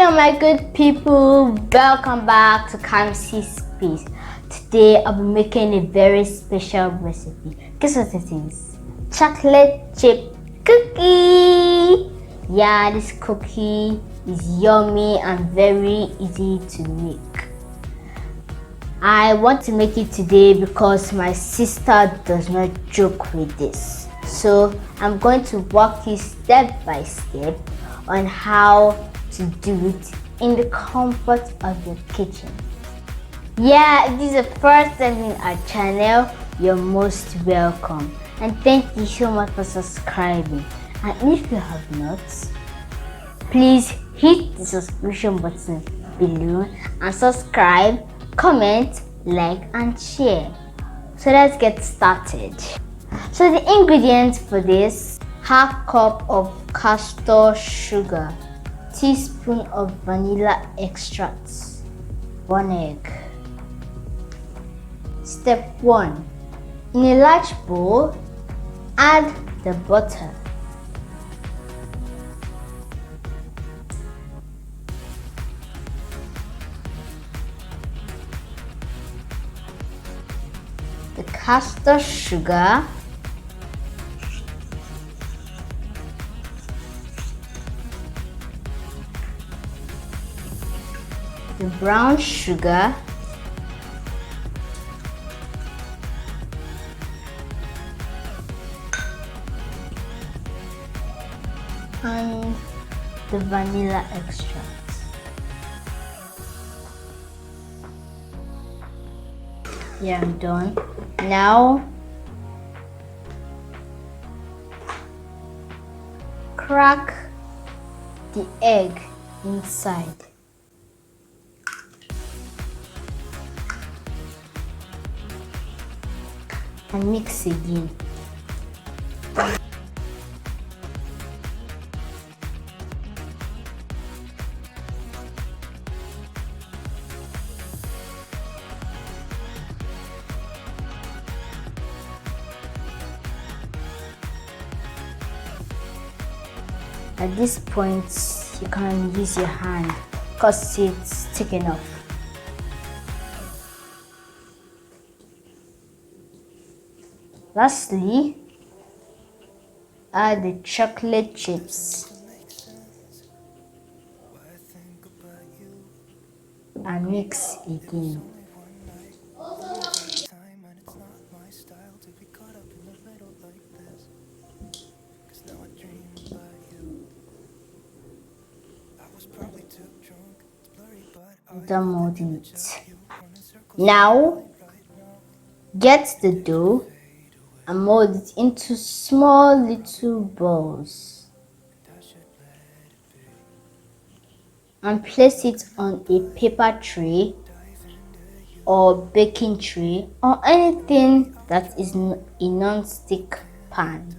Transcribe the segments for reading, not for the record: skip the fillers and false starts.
Hello my good people, welcome back to KAMSI'S. Today I'll be making a very special recipe. Guess what it is? Chocolate chip cookie. Yeah, this cookie is yummy and very easy to make. I want to make it today because my sister does not joke with this. So I'm going to walk you step by step on how to do it in the comfort of your kitchen. Yeah, if this is the first time in our channel, you're most welcome. And thank you so much for subscribing. And if you have not, please hit the subscription button below and subscribe, comment, like and share. So let's get started. So the ingredients for this: half cup of castor sugar, teaspoon of vanilla extract, 1 egg. Step 1. In a large bowl, add the butter. The castor sugar, the brown sugar, and the vanilla extract. Yeah, I'm done. Now crack the egg inside. And mix again. At this point, you can use your hand because it's thick enough. Lastly, add the chocolate chips and mix again. Done molding it. Now get the dough and mold it into small little balls and place it on a paper tray or baking tray or anything that is a non-stick pan.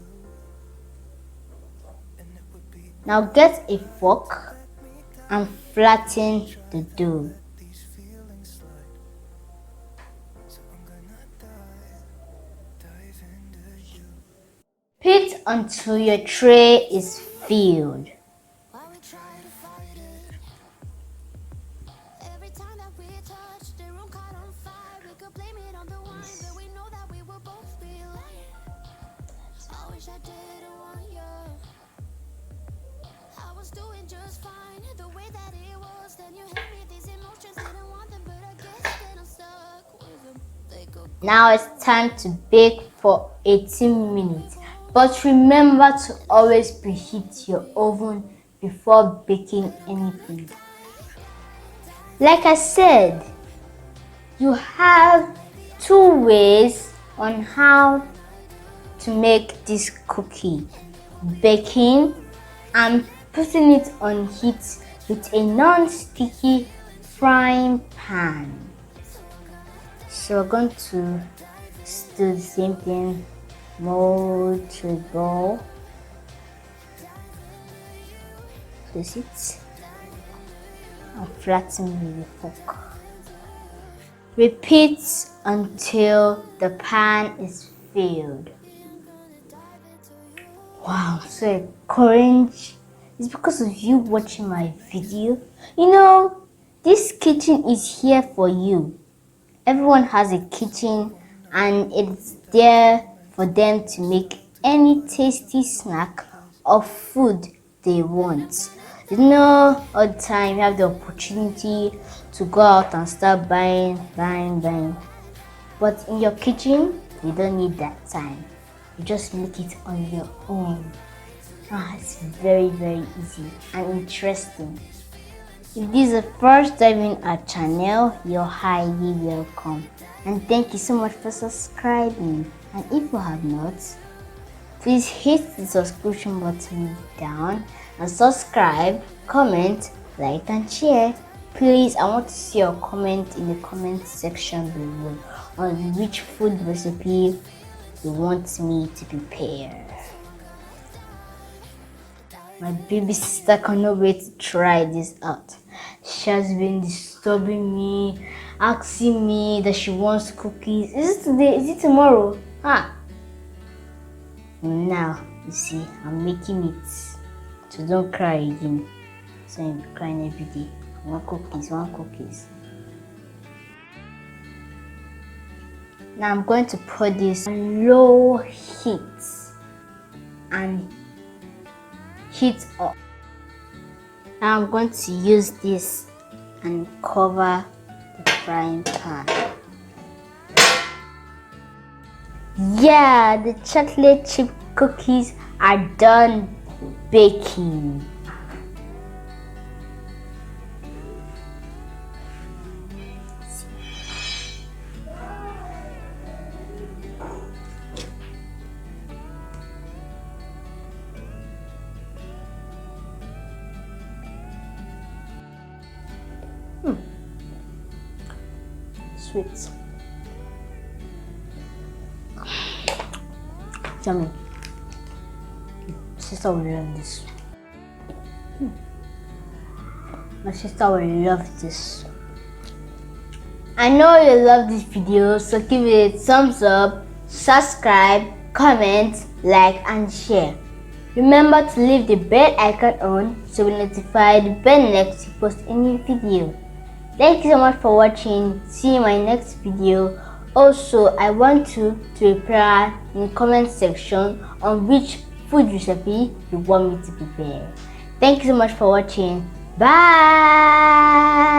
Now get a fork and flatten the dough. Put until your tray is filled. Now it's time to bake for 18 minutes. But remember to always preheat your oven before baking anything. Like I said, you have 2 ways on how to make this cookie: baking and putting it on heat with a non-sticky frying pan. So we're going to do the same thing. Mold to a ball, place it and flatten with a fork. Repeat until the pan is filled. Wow, so orange It's because of you watching my video. You know, this kitchen is here for you. Everyone has a kitchen and it's there for them to make any tasty snack or food they want. You know, all the time you have the opportunity to go out and start buying. But in your kitchen, you don't need that time. You just make it on your own. It's very easy and interesting. If this is the first time in our channel, you're highly welcome. And thank you so much for subscribing. And if you have not, please hit the subscription button down and subscribe, comment, like and share. Please, I want to see your comment in the comment section below on which food recipe you want me to prepare. My baby sister cannot wait to try this out. She has been disturbing me, asking me that she wants cookies. Is it today? Is it tomorrow? Now, you see, I'm making it. So don't cry again. So you'll be crying every day. One cookies. Now I'm going to put this on low heat and heat up. Now I'm going to use this and cover the frying pan. Yeah, the chocolate chip cookies are done baking. Sweet. Yummy. Sister will love this. My sister will love this. I know you love this video, so give it a thumbs up, subscribe, comment, like and share. Remember to leave the bell icon on so you'll be notified when next we post a new video. Thank you so much for watching. See you in my next video. Also, I want you to reply in the comment section on which food recipe you want me to prepare. Thank you so much for watching. Bye.